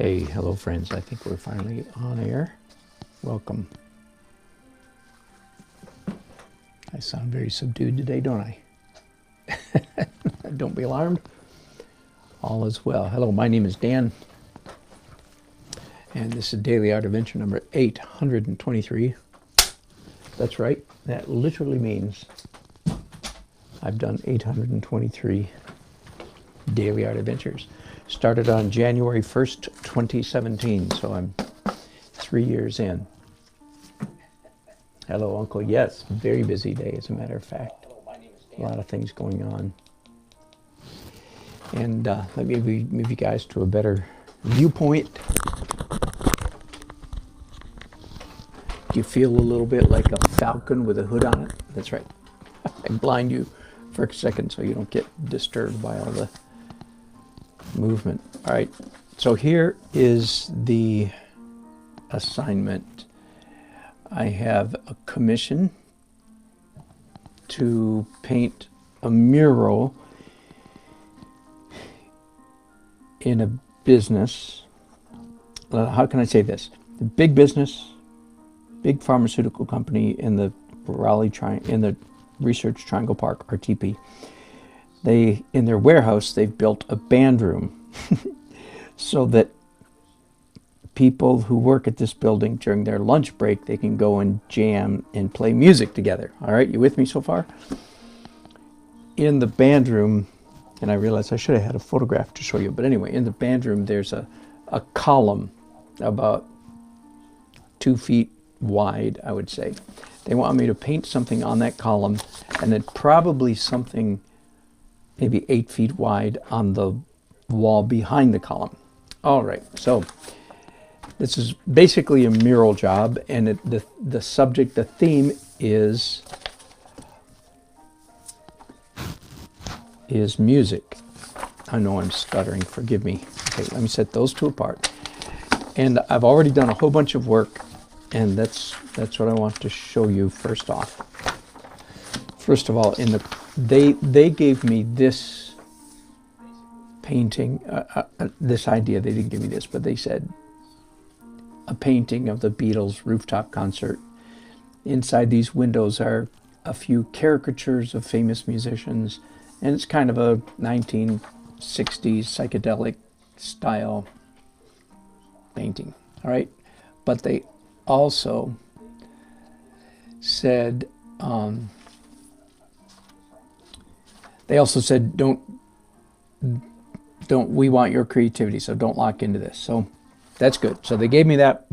Hey, hello friends. I think we're finally on air. Welcome. I sound very subdued today, don't I? Don't be alarmed. All is well. Hello, my name is Dan. And this is Daily Art Adventure number 823. That's right. That literally means I've done 823 Daily Art Adventures. Started on January 1st, 2017, so I'm 3 years in. Hello, Uncle. Yes, very busy day, as a matter of fact. A lot of things going on. And let me move you guys to a better viewpoint. Do you feel a little bit like a falcon with a hood on it? That's right. I blind you for a second so you don't get disturbed by all the movement. All right, so here is the assignment. I have a commission to paint a mural in a business. How can I say this? A big business, big pharmaceutical company in the in the Research Triangle Park, RTP. In their warehouse, they've built a band room so that people who work at this building during their lunch break, they can go and jam and play music together. All right, you with me so far? In the band room, and I realize I should have had a photograph to show you, but anyway, in the band room, there's a column about 2 feet wide, I would say. They want me to paint something on that column, and then probably something maybe 8 feet wide on the wall behind the column. All right, so this is basically a mural job, and the subject, the theme is music. I know I'm stuttering, forgive me. Okay, let me set those two apart. And I've already done a whole bunch of work, and that's what I want to show you first off. First of all, they gave me this painting, this idea. They didn't give me this, but they said a painting of the Beatles rooftop concert. Inside these windows are a few caricatures of famous musicians, and it's kind of a 1960s psychedelic style painting. All right, but they also said don't we want your creativity, so don't lock into this. So that's good. So they gave me that,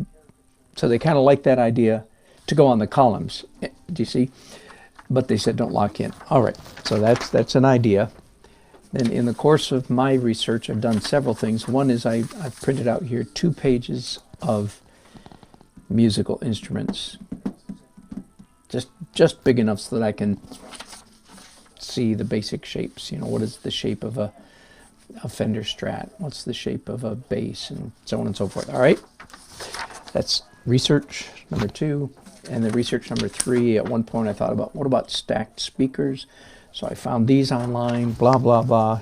so they kind of like that idea to go on the columns. Do you see? But they said don't lock in. All right, so that's an idea. Then in the course of my research, I've done several things. One is I've printed out here 2 pages of musical instruments, just big enough so that I can see the basic shapes. You know, what is the shape of a Fender Strat? What's the shape of a bass, and so on and so forth. All right, that's research number 2. And the research number 3, at one point I thought about, what about stacked speakers? So I found these online, blah, blah, blah.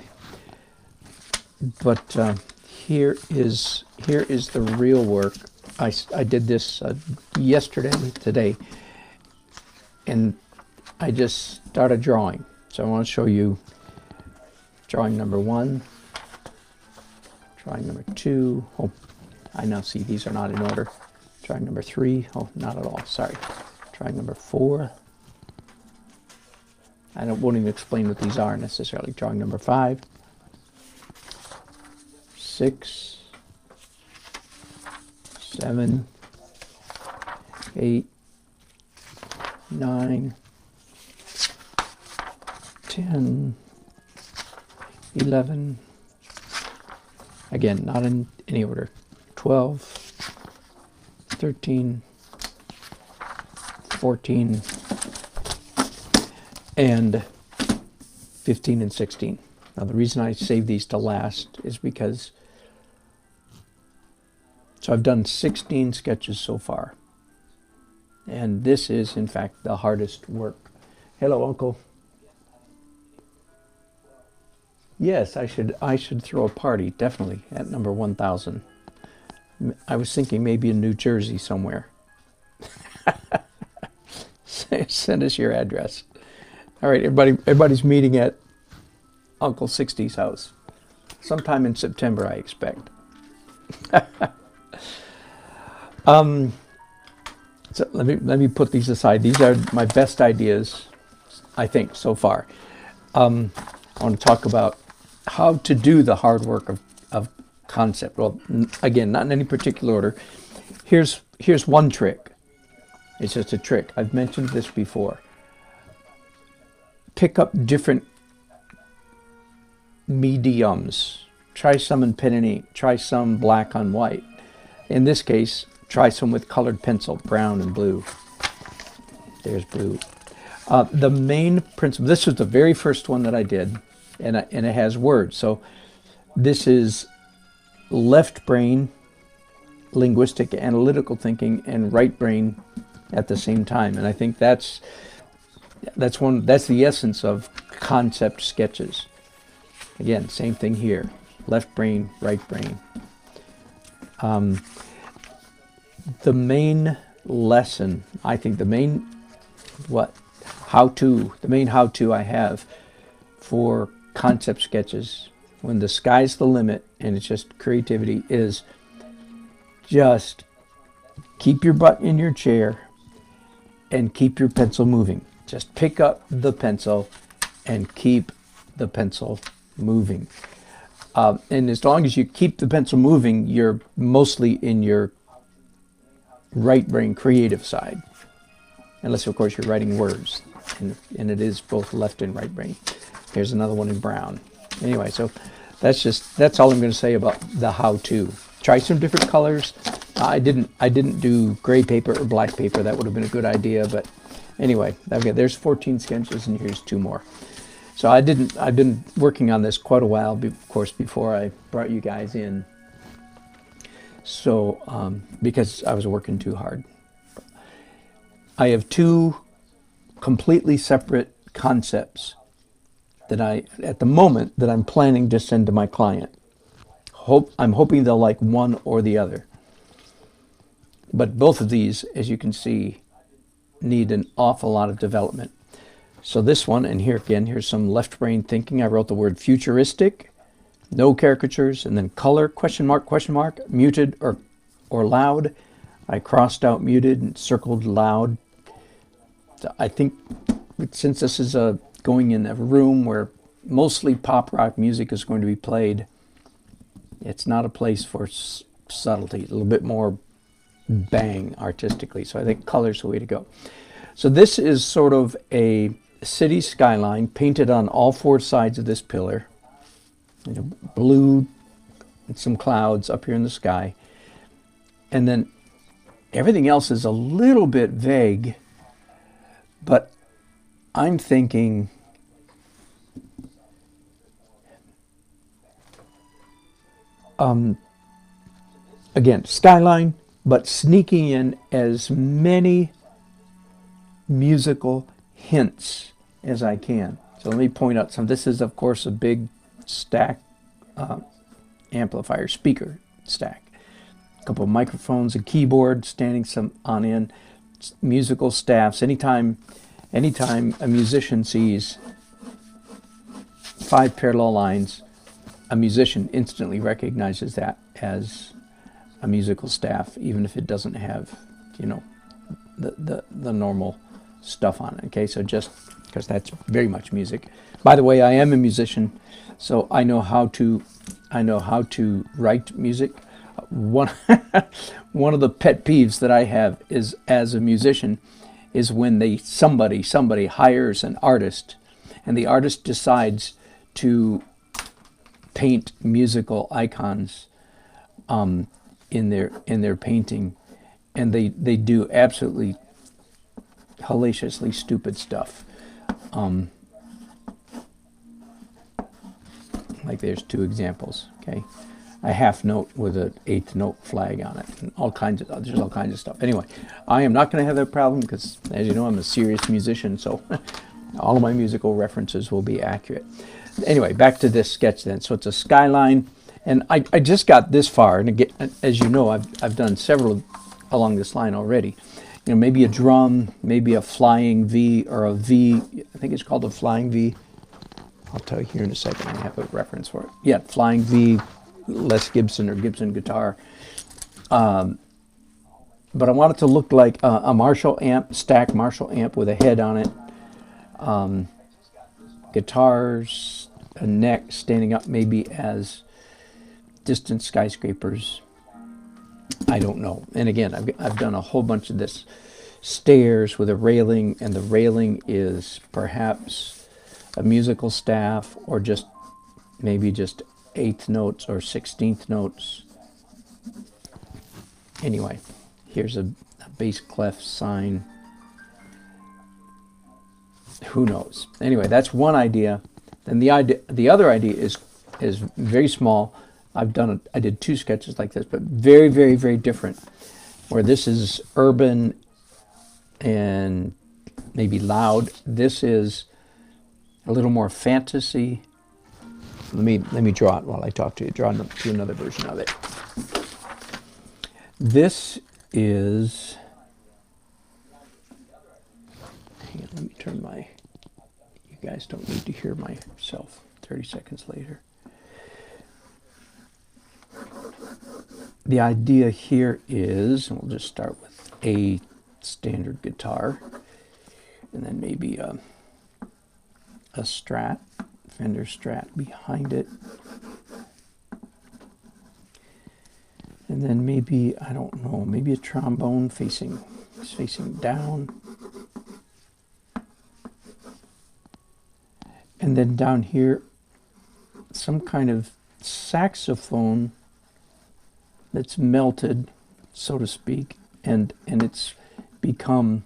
But here is the real work. I did this today, and I just started drawing. So I want to show you drawing number 1, drawing number 2. Oh, I now see these are not in order. Drawing number 3. Oh, not at all. Sorry. Drawing number 4. I won't even explain what these are necessarily. Drawing number 5. 6. 7. 8. 9. 10. 11. Again, not in any order. 12. 13, 14, and 15 and 16. Now the reason I save these to last is because, so I've done 16 sketches so far, and this is in fact the hardest work. Hello, Uncle. Yes, I should throw a party, definitely, at number 1000. I was thinking maybe in New Jersey somewhere. Send us your address. All right, everybody's meeting at Uncle 60's house. Sometime in September, I expect. So let me put these aside. These are my best ideas, I think, so far. I want to talk about how to do the hard work of concept. Well, again, not in any particular order. Here's one trick. It's just a trick. I've mentioned this before. Pick up different mediums. Try some in pen and ink. Try some black on white. In this case, try some with colored pencil, brown and blue. There's blue. The main principle, this was the very first one that I did, and it has words. So this is left brain, linguistic, analytical thinking, and right brain at the same time. And I think that's the essence of concept sketches. Again, same thing here. Left brain, right brain. The main lesson, I think the main how-to I have for concept sketches, when the sky's the limit and it's just creativity, is just keep your butt in your chair and keep your pencil moving. Just pick up the pencil and keep the pencil moving. And as long as you keep the pencil moving, you're mostly in your right brain creative side. Unless, of course, you're writing words. And it is both left and right brain. Here's another one in brown. Anyway, so that's all I'm going to say about the how-to. Try some different colors. I didn't do gray paper or black paper. That would have been a good idea. But anyway, okay, there's 14 sketches, and here's 2 more. So I've been working on this quite a while, of course, before I brought you guys in. So, because I was working too hard. I have 2 completely separate concepts that at the moment, that I'm planning to send to my client. I'm hoping they'll like one or the other. But both of these, as you can see, need an awful lot of development. So this one, and here again, here's some left brain thinking. I wrote the word futuristic, no caricatures, and then color, question mark, muted or loud. I crossed out muted and circled loud. I think since this is going in a room where mostly pop rock music is going to be played, it's not a place for subtlety, a little bit more bang artistically. So I think color's the way to go. So this is sort of a city skyline painted on all 4 sides of this pillar. Blue and some clouds up here in the sky. And then everything else is a little bit vague, but I'm thinking again, skyline, but sneaking in as many musical hints as I can. So let me point out some. This is, of course, a big stack amplifier speaker stack. A couple of microphones, a keyboard standing some on end, musical staffs. Anytime a musician sees 5 parallel lines, a musician instantly recognizes that as a musical staff, even if it doesn't have, the normal stuff on it. Okay, so just because that's very much music. By the way, I am a musician, so I know how to write music. One of the pet peeves that I have is, as a musician, is when somebody hires an artist, and the artist decides to paint musical icons in their painting, and they do absolutely hellaciously stupid stuff. Like there's 2 examples. Okay, a half note with an 8th note flag on it, and there's all kinds of stuff. Anyway, I am not going to have that problem because, as you know, I'm a serious musician, so all of my musical references will be accurate. Anyway, back to this sketch then. So it's a skyline, And I just got this far, and again, as you know, I've done several along this line already. You know, maybe a drum, maybe a flying V or a V. I think it's called a flying V. I'll tell you here in a second. I have a reference for it. Yeah, flying V, Les Gibson or Gibson guitar. But I want it to look like a Marshall amp, stack Marshall amp with a head on it. Guitars, a neck standing up maybe as distant skyscrapers. I don't know. And again, I've done a whole bunch of this. Stairs with a railing, and the railing is perhaps a musical staff, or just maybe just 8th notes or 16th notes. Anyway, here's a bass clef sign. Who knows? Anyway, that's one idea. And the other idea is very small. I did 2 sketches like this, but very, very, very different. Where this is urban and maybe loud. This is a little more fantasy. Let me draw it while I talk to you. Draw another version of it. This is. Hang on, let me turn my. You guys don't need to hear myself 30 seconds later. The idea here is, and we'll just start with a standard guitar, and then maybe a Strat, Fender Strat behind it, and then maybe, I don't know, maybe a trombone facing down, and then down here some kind of saxophone that's melted, so to speak, and it's become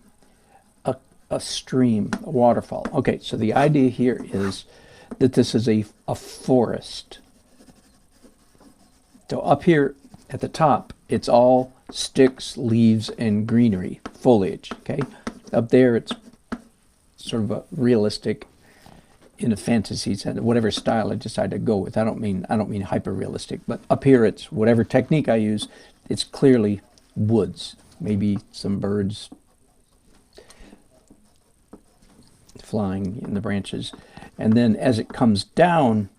a stream, a waterfall. Okay, so the idea here is that this is a forest. So up here at the top, it's all sticks, leaves, and greenery, foliage, okay? Up there, it's sort of a realistic, in a fantasy sense, whatever style I decide to go with. I don't mean hyper realistic, but up here it's whatever technique I use, it's clearly woods, maybe some birds flying in the branches. And then as it comes down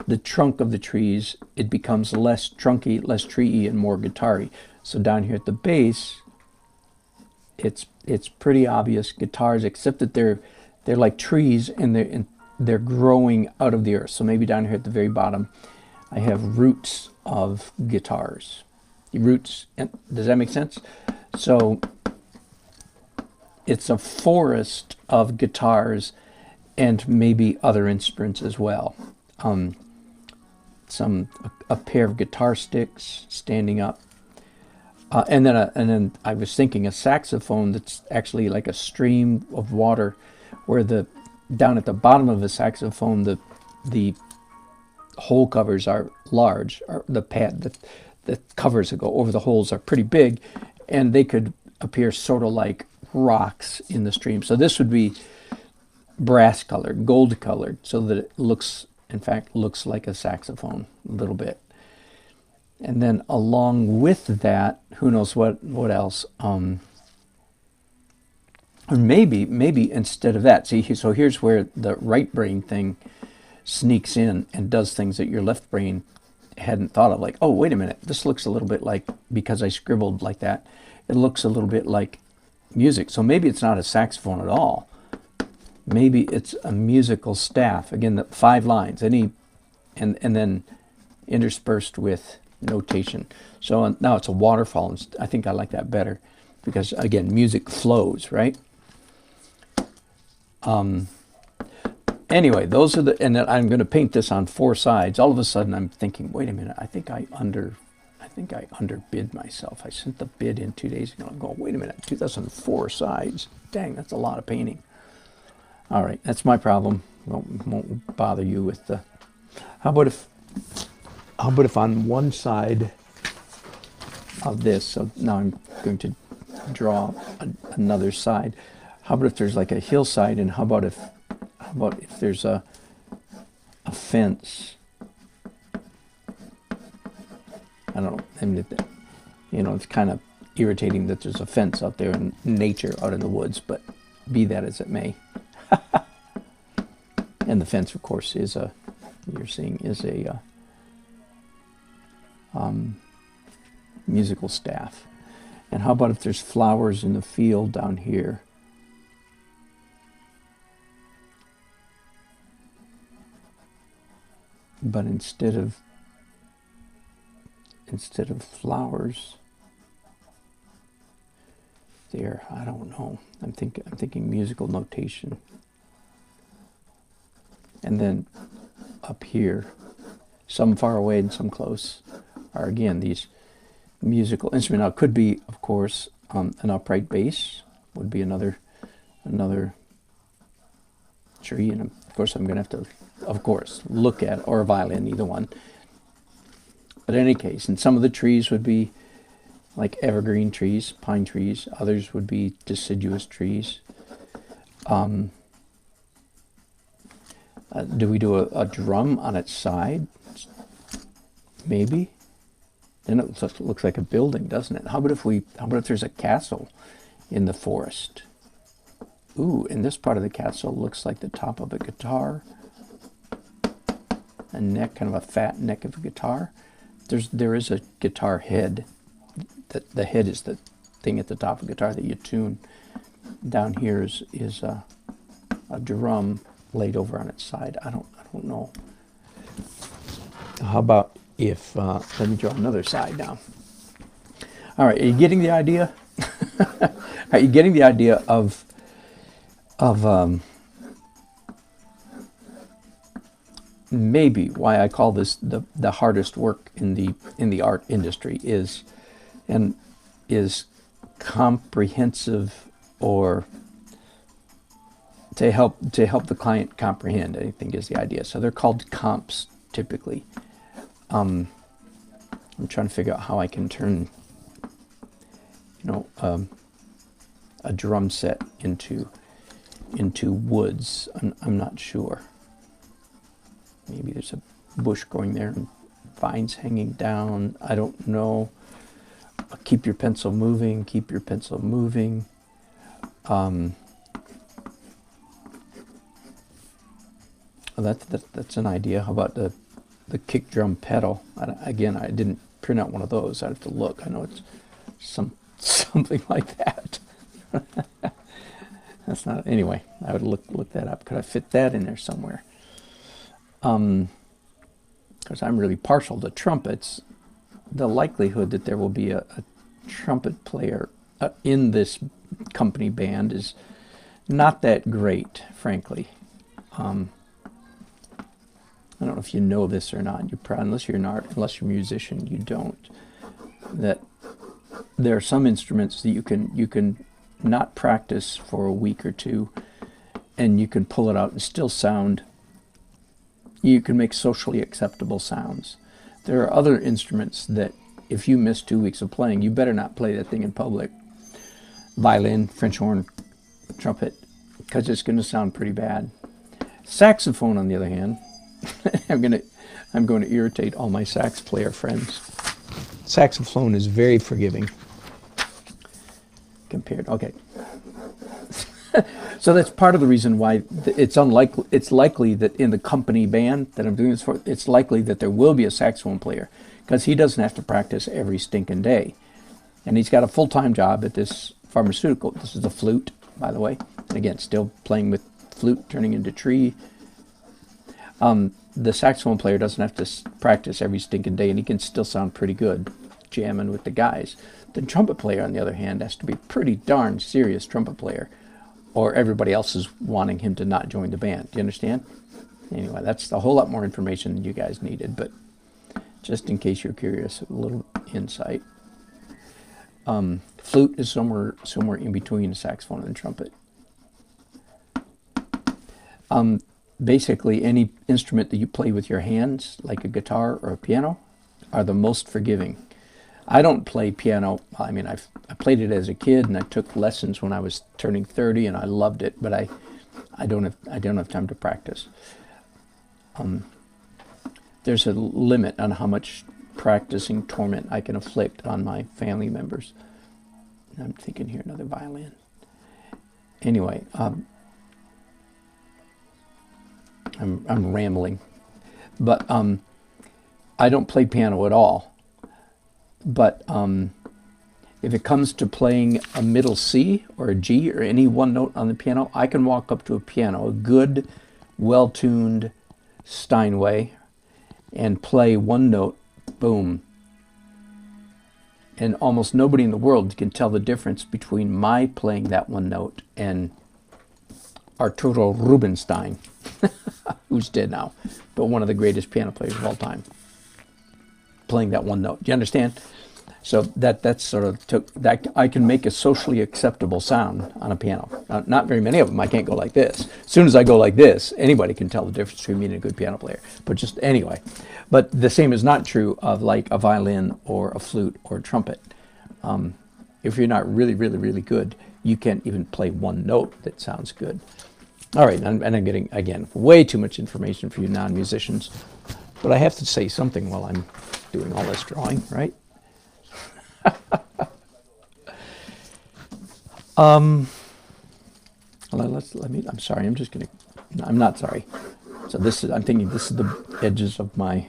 the trunk of the trees, it becomes less trunky, less tree-y, and more guitar-y. So down here at the base, it's pretty obvious guitars, except that they're like trees, and they're growing out of the earth. So maybe down here at the very bottom, I have roots of guitars. Roots, does that make sense? So it's a forest of guitars and maybe other instruments as well. A pair of guitar sticks standing up, and then I was thinking a saxophone that's actually like a stream of water, where down at the bottom of the saxophone, the hole covers are large, or the covers that go over the holes are pretty big, and they could appear sort of like rocks in the stream. So this would be brass colored, gold colored, so that it looks like a saxophone a little bit. And then along with that, who knows what else? Or maybe instead of that, see, so here's where the right brain thing sneaks in and does things that your left brain hadn't thought of. Like, oh, wait a minute, this looks a little bit like, because I scribbled like that, it looks a little bit like music. So maybe it's not a saxophone at all. Maybe it's a musical staff. Again, the 5 lines, and then interspersed with notation. So now it's a waterfall, and I think I like that better, because again, music flows, right? Anyway, those are and then I'm going to paint this on 4 sides. All of a sudden, I'm thinking, wait a minute, I think I underbid myself. I sent the bid in 2 days ago. I'm going, wait a minute, 2004 sides. Dang, that's a lot of painting. All right, that's my problem. Won't bother you with the. How about if on one side of this? So now I'm going to draw another side. How about if there's like a hillside, and how about if there's a fence I don't know. I mean, it's kind of irritating that there's a fence out there in nature, out in the woods, but be that as it may. And the fence, of course, is you're seeing is a musical staff. And how about if there's flowers in the field down here? But instead of flowers there, I don't know. I'm thinking musical notation. And then up here, some far away and some close, are again these musical instrument. Now it could be, of course, an upright bass would be another tree, and of course I'm going to have to, of course, look at, or a violin, either one. But in any case, and some of the trees would be like evergreen trees, pine trees. Others would be deciduous trees. Do we do a drum on its side? Maybe. Then it looks like a building, doesn't it? How about if there's a castle in the forest? Ooh, and this part of the castle looks like the top of a guitar. A neck, kind of a fat neck of a guitar. There is a guitar head. The head is the thing at the top of the guitar that you tune. Down here is a drum laid over on its side. I don't know. How about if let me draw another side now. All right, are you getting the idea? Are you getting the idea of maybe why I call this the hardest work in the art industry is comprehensive, or to help the client comprehend, I think, is the idea. So they're called comps typically. I'm trying to figure out how I can turn a drum set into woods. I'm not sure. Maybe there's a bush growing there and vines hanging down. I don't know. Keep your pencil moving. Keep your pencil moving. That's an idea. How about the kick drum pedal? Again, I didn't print out one of those. I'd have to look. I know it's something like that. That's not. Anyway, I would look that up. Could I fit that in there somewhere? Because I'm really partial to trumpets. The likelihood that there will be a trumpet player in this company band is not that great, frankly. I don't know if you know this or not. Unless you're a musician, you don't. That there are some instruments that you can not practice for a week or two, and you can pull it out and still sound. You can make socially acceptable sounds. There are other instruments that if you miss 2 weeks of playing, you better not play that thing in public. Violin, French horn, trumpet, because it's going to sound pretty bad. Saxophone, on the other hand, I'm going to irritate all my sax player friends. Saxophone is very forgiving compared. Okay. So that's part of the reason why it's likely that in the company band that I'm doing this for, it's likely that there will be a saxophone player, because he doesn't have to practice every stinking day. And he's got a full-time job at this pharmaceutical. This is the flute, by the way. And again, still playing with flute, turning into tree. The saxophone player doesn't have to practice every stinking day, and he can still sound pretty good jamming with the guys. The trumpet player, on the other hand, has to be a pretty darn serious trumpet player, or everybody else is wanting him to not join the band. Do you understand? Anyway, that's a whole lot more information than you guys needed, but just in case you're curious, a little insight. Flute is somewhere in between a saxophone and a trumpet. Basically, any instrument that you play with your hands, like a guitar or a piano, are the most forgiving. I don't play piano. I mean, I played it as a kid, and I took lessons when I was turning 30, and I loved it. But I don't have time to practice. There's a limit on how much practicing torment I can inflict on my family members. I'm thinking here another violin. Anyway, I'm rambling, but I don't play piano at all. But if it comes to playing a middle C or a G or any one note on the piano, I can walk up to a piano, a good, well-tuned Steinway, and play one note, boom. And almost nobody in the world can tell the difference between my playing that one note and Arturo Rubinstein, who's dead now, but one of the greatest piano players of all time, playing that one note. Do you understand? So that sort of took that. I can make a socially acceptable sound on a piano. Not very many of them. I can't go like this. As soon as I go like this, anybody can tell the difference between me and a good piano player. But just anyway. But the same is not true of like a violin or a flute or a trumpet. If you're not really, really, really good, you can't even play one note that sounds good. All right, and I'm getting, again, way too much information for you non-musicians. But I have to say something while I'm doing all this drawing, right? I'm sorry, I'm not sorry. So I'm thinking this is the edges of my,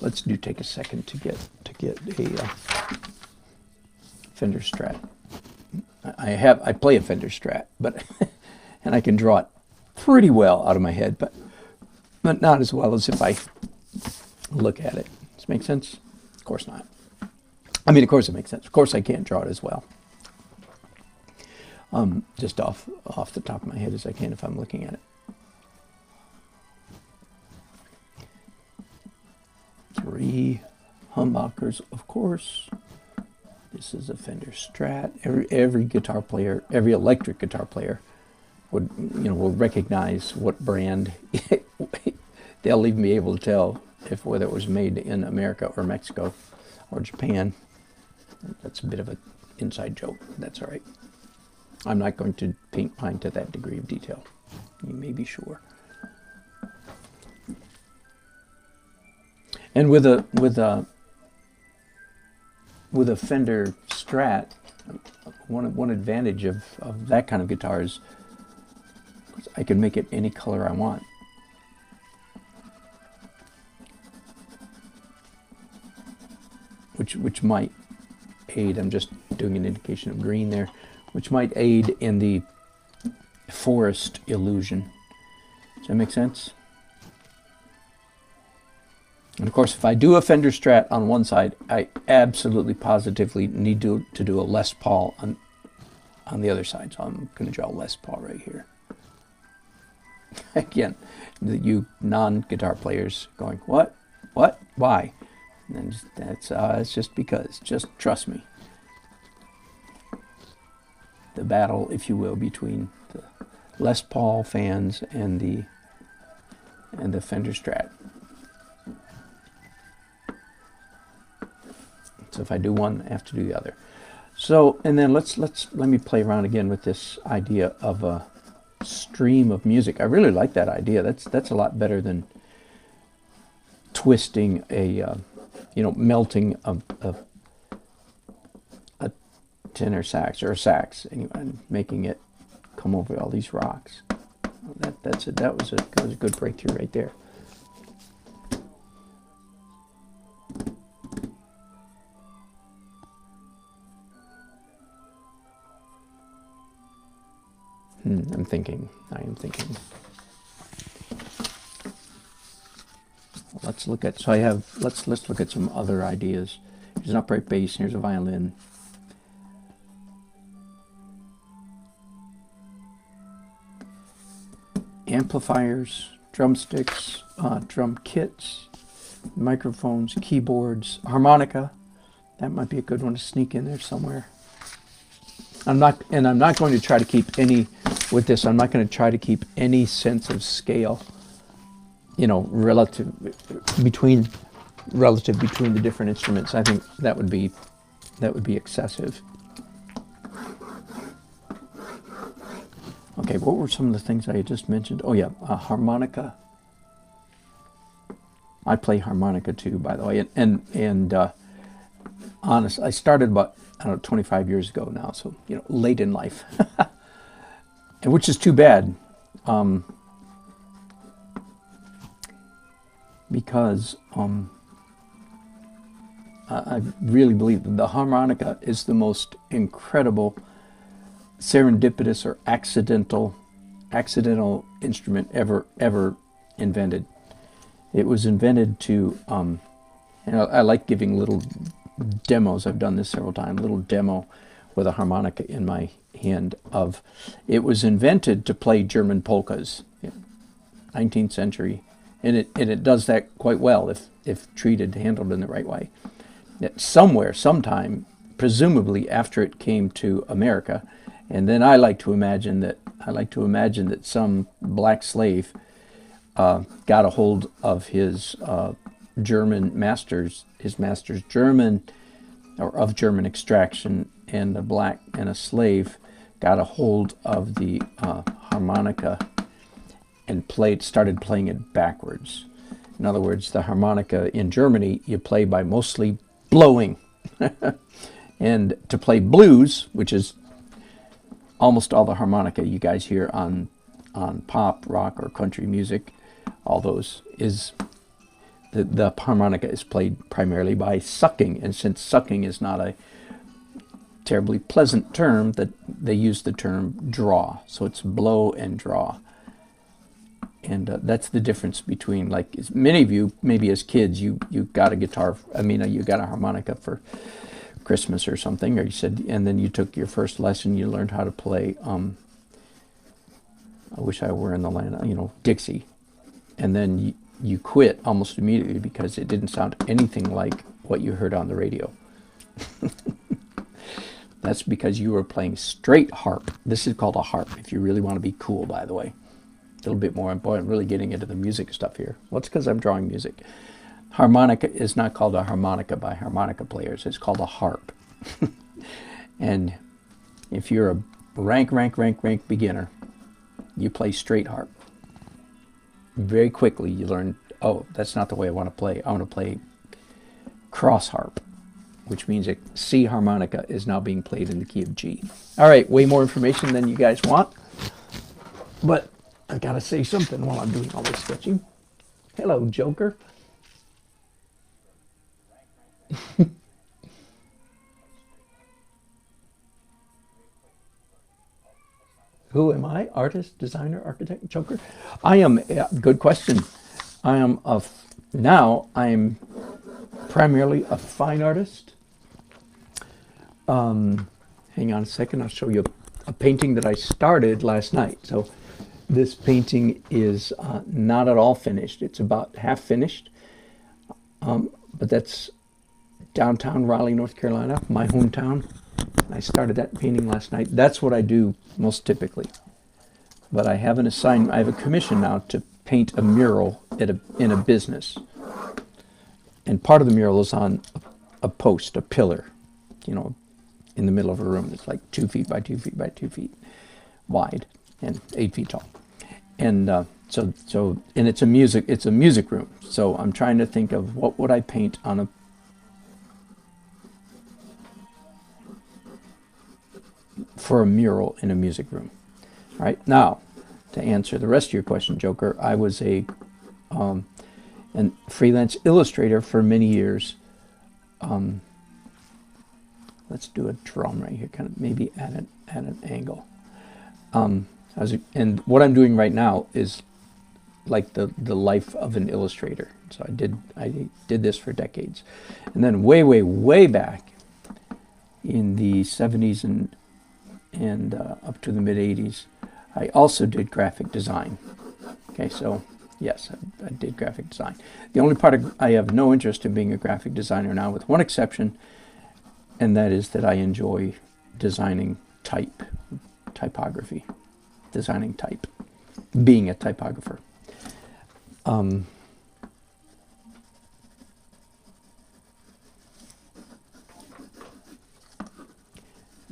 let's take a second to get a Fender Strat. I play a Fender Strat, but, and I can draw it pretty well out of my head, but not as well as if I look at it. Does it make sense? Of course not. I mean, of course it makes sense. Of course I can't draw it as well. Just off the top of my head as I can if I'm looking at it. 3 humbuckers, of course. This is a Fender Strat. Every guitar player, every electric guitar player will recognize what brand. They'll even be able to tell whether it was made in America or Mexico or Japan. That's a bit of an inside joke. That's all right. I'm not going to paint mine to that degree of detail. You may be sure. And with a Fender Strat, one advantage of that kind of guitar is I can make it any color I want. Which might aid, I'm just doing an indication of green there, which might aid in the forest illusion. Does that make sense? And of course, if I do a Fender Strat on one side, I absolutely positively need to do a Les Paul on the other side. So I'm going to draw a Les Paul right here. Again, you non-guitar players going, what, why? And it's just because. Just trust me. The battle, if you will, between the Les Paul fans and the Fender Strat. So if I do one, I have to do the other. So, and then let me play around again with this idea of a stream of music. I really like that idea. That's a lot better than twisting melting a tenor sax or a sax and making it come over all these rocks. That was a good breakthrough right there. I am thinking. Let's look at, let's look at some other ideas. Here's an upright bass, here's a violin. Amplifiers, drumsticks, drum kits, microphones, keyboards, harmonica. That might be a good one to sneak in there somewhere. I'm not going to try to keep any, with this, I'm not going to try to keep any sense of scale, relative between the different instruments. I think that would be excessive. Okay, what were some of the things I had just mentioned? Oh yeah, harmonica, I play harmonica too, by the way, and honest, I started about, I don't know, 25 years ago now, so late in life, and which is too bad, because I really believe that the harmonica is the most incredible serendipitous or accidental instrument ever invented. It was invented to, I like giving little demos. I've done this several times. Little demo with a harmonica in my hand. It was invented to play German polkas, 19th century, and it does that quite well if treated, handled in the right way. Somewhere, sometime, presumably after it came to America, and then I like to imagine that some black slave got a hold of his German master's German, or of German extraction, and a slave got a hold of the harmonica and started playing it backwards. In other words, the harmonica in Germany you play by mostly blowing, and to play blues, which is almost all the harmonica you guys hear on pop, rock, or country music, all those, is the harmonica is played primarily by sucking. And since sucking is not a terribly pleasant term, that they use the term draw. So it's blow and draw. And that's the difference between, like, many of you, maybe as kids, you got a guitar, you got a harmonica for Christmas or something, or you said, and then you took your first lesson, you learned how to play, I wish I were in the land, Dixie. And then you quit almost immediately because it didn't sound anything like what you heard on the radio. That's because you were playing straight harp. This is called a harp, if you really want to be cool, by the way. A little bit more important, really getting into the music stuff here. Well, it's because I'm drawing music. Harmonica is not called a harmonica by harmonica players. It's called a harp. And if you're a rank beginner, you play straight harp. Very quickly you learn, oh, that's not the way I want to play. I want to play cross harp, which means a C harmonica is now being played in the key of G. All right, way more information than you guys want, but I gotta say something while I'm doing all this sketching. Hello, Joker. Who am I? Artist, designer, architect, Joker? I am, good question. I'm primarily a fine artist. Hang on a second, I'll show you a painting that I started last night. So this painting is not at all finished. It's about half finished. But that's downtown Raleigh, North Carolina, my hometown. I started that painting last night. That's what I do most typically. But I have I have a commission now to paint a mural in a business. And part of the mural is on a post, a pillar, in the middle of a room that's like 2 feet by 2 feet by 2 feet wide and 8 feet tall. And and it's a music room. So I'm trying to think of what would I paint on for a mural in a music room. All right, now to answer the rest of your question, Joker, I was a freelance illustrator for many years. Let's do a drum right here, kind of maybe at an angle. And what I'm doing right now is like the life of an illustrator. So I did this for decades, and then way back in the 70s and up to the mid 80s, I also did graphic design. Okay, so yes, I did graphic design. The only part I have no interest in being a graphic designer now, with one exception, and that is that I enjoy designing typography, designing type, being a typographer.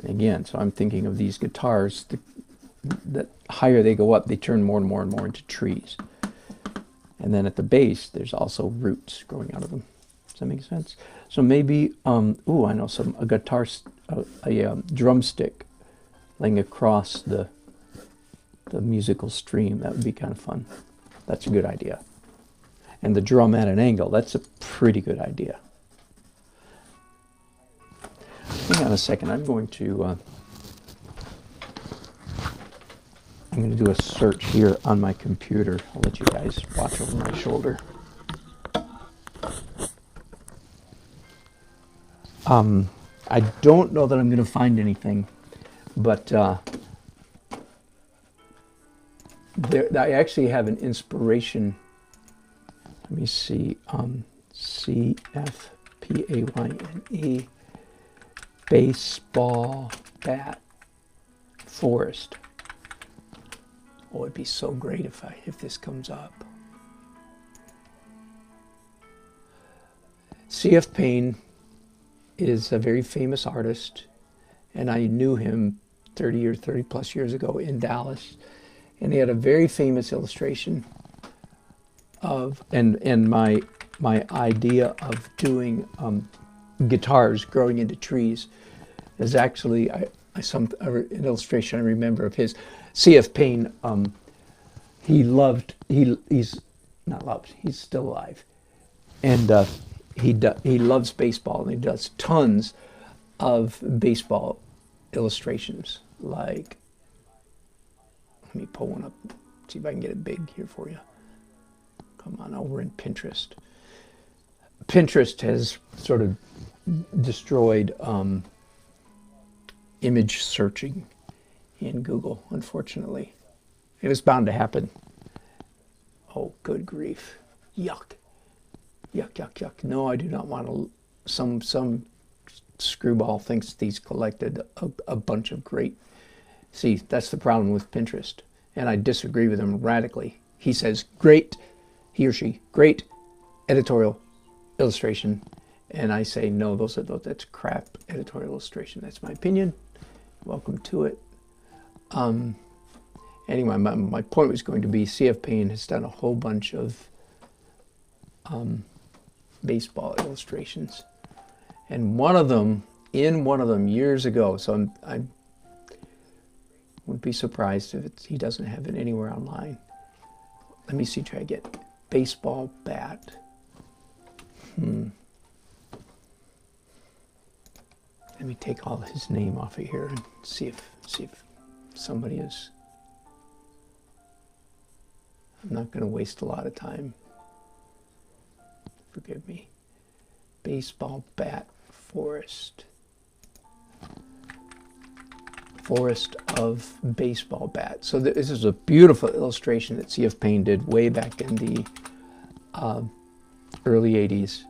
Again, so I'm thinking of these guitars, that higher they go up, they turn more and more and more into trees. And then at the base, there's also roots growing out of them. Does that make sense? So maybe, ooh, I know a guitar, a drumstick laying across the musical stream. That would be kind of fun. That's a good idea. And the drum at an angle, that's a pretty good idea. Hang on a second, I'm going to do a search here on my computer. I'll let you guys watch over my shoulder. I don't know that I'm going to find anything, but I actually have an inspiration. Let me see. CFPAYNE, baseball bat forest. Oh, it'd be so great if this comes up. C.F. Payne is a very famous artist, and I knew him 30 plus years ago in Dallas, and he had a very famous illustration of, and my idea of doing guitars growing into trees is actually an illustration I remember of his. C.F. Payne, he's still alive, and he loves baseball, and he does tons of baseball illustrations. Like, let me pull one up, see if I can get it big here for you. Come on, over in Pinterest. Pinterest has sort of destroyed image searching in Google, unfortunately. It was bound to happen. Oh, good grief. Yuck. Yuck, yuck, yuck. No, I do not want to. Some screwball thinks he's collected a bunch of great. See, that's the problem with Pinterest. And I disagree with him radically. He says, great, he or she, great editorial illustration. And I say, no, that's crap editorial illustration. That's my opinion. Welcome to it. Anyway, my point was going to be C.F. Payne has done a whole bunch of baseball illustrations, and in one of them years ago. So I would be surprised if he doesn't have it anywhere online. Let me see. Try to get baseball bat. Let me take all his name off of here and see if somebody is. I'm not going to waste a lot of time. Forgive me. Baseball bat forest. Forest of baseball bat. So this is a beautiful illustration that C.F. Payne did way back in the early 80s.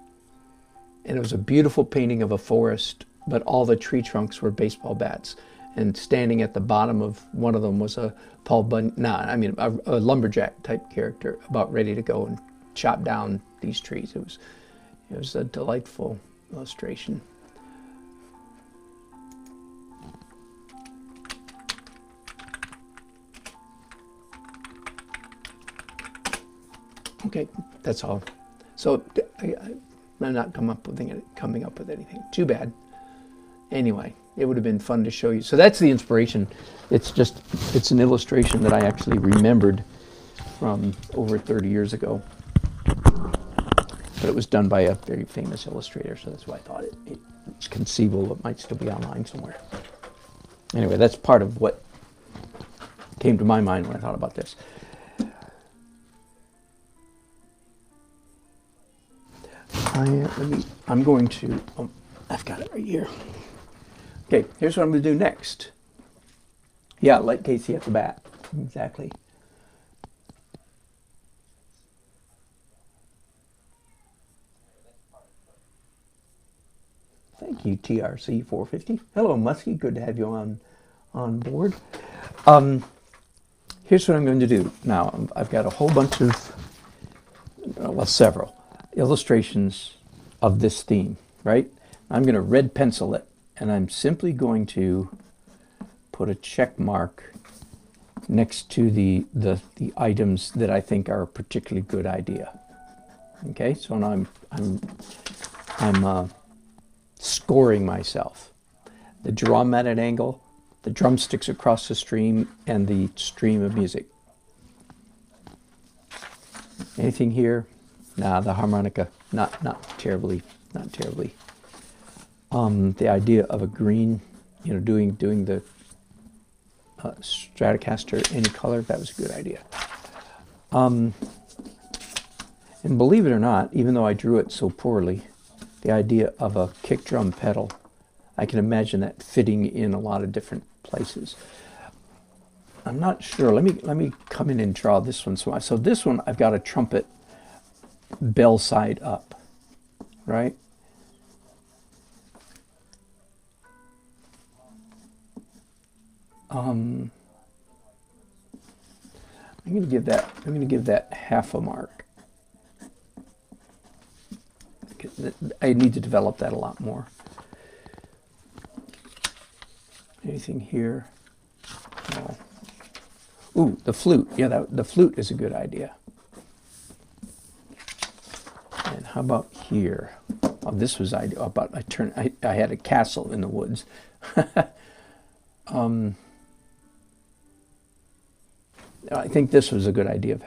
And it was a beautiful painting of a forest, but all the tree trunks were baseball bats. And standing at the bottom of one of them was a a lumberjack type character about ready to go and chop down these trees. It was a delightful illustration. Okay, that's all. So I'm not coming up with anything. Too bad. Anyway, it would have been fun to show you. So that's the inspiration. It's an illustration that I actually remembered from over 30 years ago. But it was done by a very famous illustrator, so that's why I thought it's conceivable it might still be online somewhere. Anyway, that's part of what came to my mind when I thought about this. I'm going to, I've got it right here. Okay, here's what I'm going to do next. Yeah, let Casey at the bat. Exactly. Thank you, TRC 450. Hello, Muskie. Good to have you on board. Here's what I'm going to do. Now, I've got a whole bunch of, well, several illustrations of this theme, right? I'm going to red pencil it, and I'm simply going to put a check mark next to the items that I think are a particularly good idea. Okay, so now I'm scoring myself. The drum at an angle, the drumsticks across the stream, and the stream of music. Anything here? Nah, the harmonica, not terribly. The idea of a green, doing the Stratocaster any color, that was a good idea. And believe it or not, even though I drew it so poorly, the idea of a kick drum pedal, I can imagine that fitting in a lot of different places. I'm not sure. Let me come in and draw this one. So this one, I've got a trumpet bell side up, right? I'm going to give that half a mark. I need to develop that a lot more. Anything here? No. Ooh, the flute. Yeah, the flute is a good idea. And how about here? Oh, this was idea about I had a castle in the woods. I think this was a good idea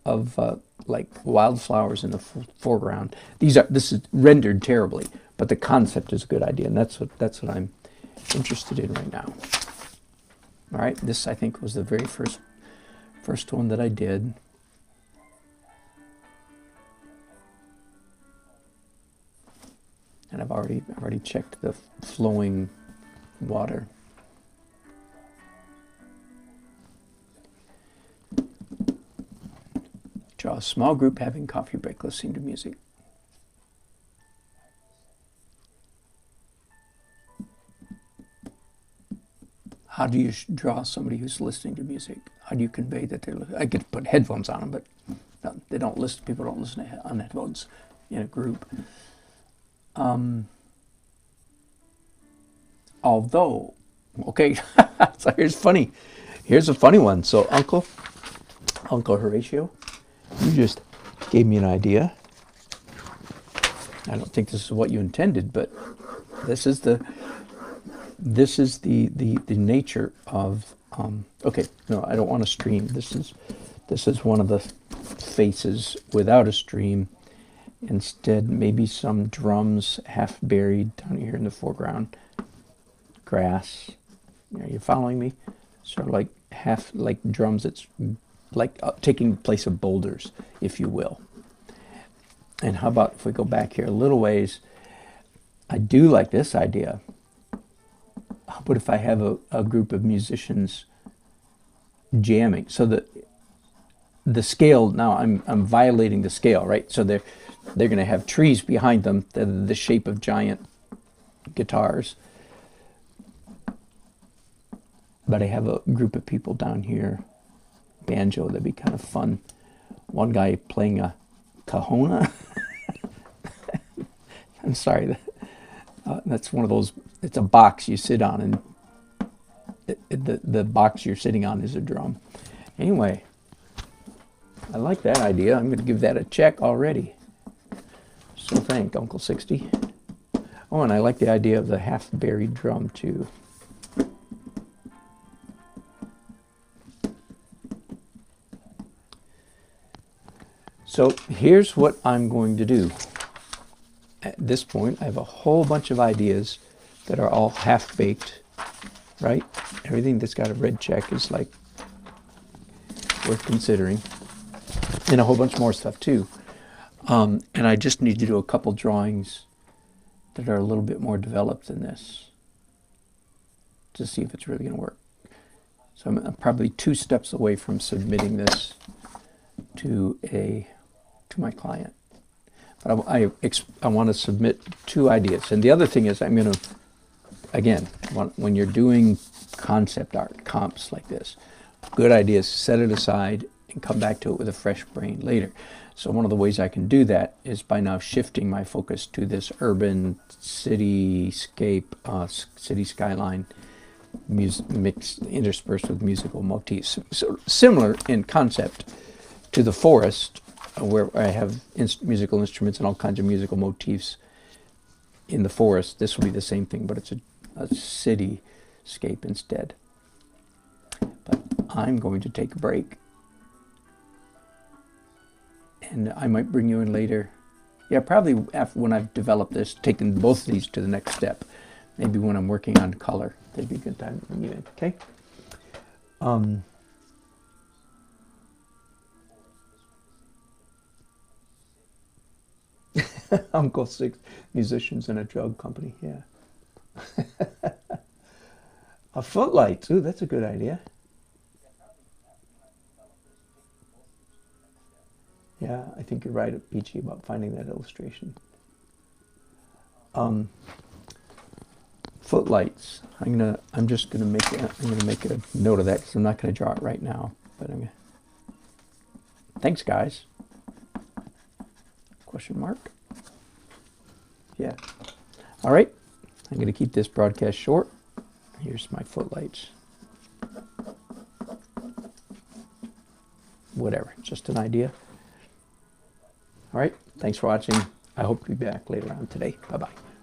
of like wildflowers in the foreground. This is rendered terribly, but the concept is a good idea, and that's what I'm interested in right now. All right, this I think was the very first one that I did. And I've already checked the flowing water. Draw a small group having coffee break listening to music. How do you draw somebody who's listening to music? How do you convey that they're listening? I could put headphones on them, but no, they don't listen. People don't listen on headphones in a group. Although, okay, so here's a funny one. So Uncle Horatio, you just gave me an idea. I don't think this is what you intended, but this is the nature of. Okay, no, I don't want a stream. This is one of the faces without a stream. Instead, maybe some drums half buried down here in the foreground. Grass. Are you following me? Sort of like half like drums. It's like taking place of boulders, if you will. And how about if we go back here a little ways? I do like this idea. How about if I have a group of musicians jamming? So that the scale, now I'm violating the scale, right? So they're going to have trees behind them that are the shape of giant guitars. But I have a group of people down here, banjo, that'd be kind of fun. One guy playing a kahuna. I'm sorry, that's one of those, it's a box you sit on, and the box you're sitting on is a drum. Anyway, I like that idea. I'm going to give that a check already. So thank Uncle 60. Oh, and I like the idea of the half-buried drum too. So here's what I'm going to do. At this point, I have a whole bunch of ideas that are all half-baked, right? Everything that's got a red check is like worth considering. And a whole bunch more stuff too. And I just need to do a couple drawings that are a little bit more developed than this to see if it's really going to work. So I'm probably 2 steps away from submitting this to my client. But I want to submit 2 ideas. And the other thing is I'm going to, again, when you're doing concept art, comps like this, good ideas, set it aside and come back to it with a fresh brain later. So one of the ways I can do that is by now shifting my focus to this urban cityscape, city skyline interspersed with musical motifs. So similar in concept to the forest, where I have musical instruments and all kinds of musical motifs in the forest. This will be the same thing, but it's a cityscape instead. But I'm going to take a break, and I might bring you in later. Yeah, probably after, when I've developed this, taken both of these to the next step. Maybe when I'm working on color, that'd be a good time to bring you in. Okay. Uncle Six, musicians in a drug company. Yeah. A footlights. Ooh, that's a good idea. Yeah, I think you're right, Peachy, about finding that illustration. Um, Footlights. I'm just gonna make a note of that because I'm not gonna draw it right now. But thanks, guys. Question mark. Yeah. All right. I'm gonna keep this broadcast short. Here's my footlights. Whatever. Just an idea. All right. Thanks for watching. I hope to be back later on today. Bye-bye.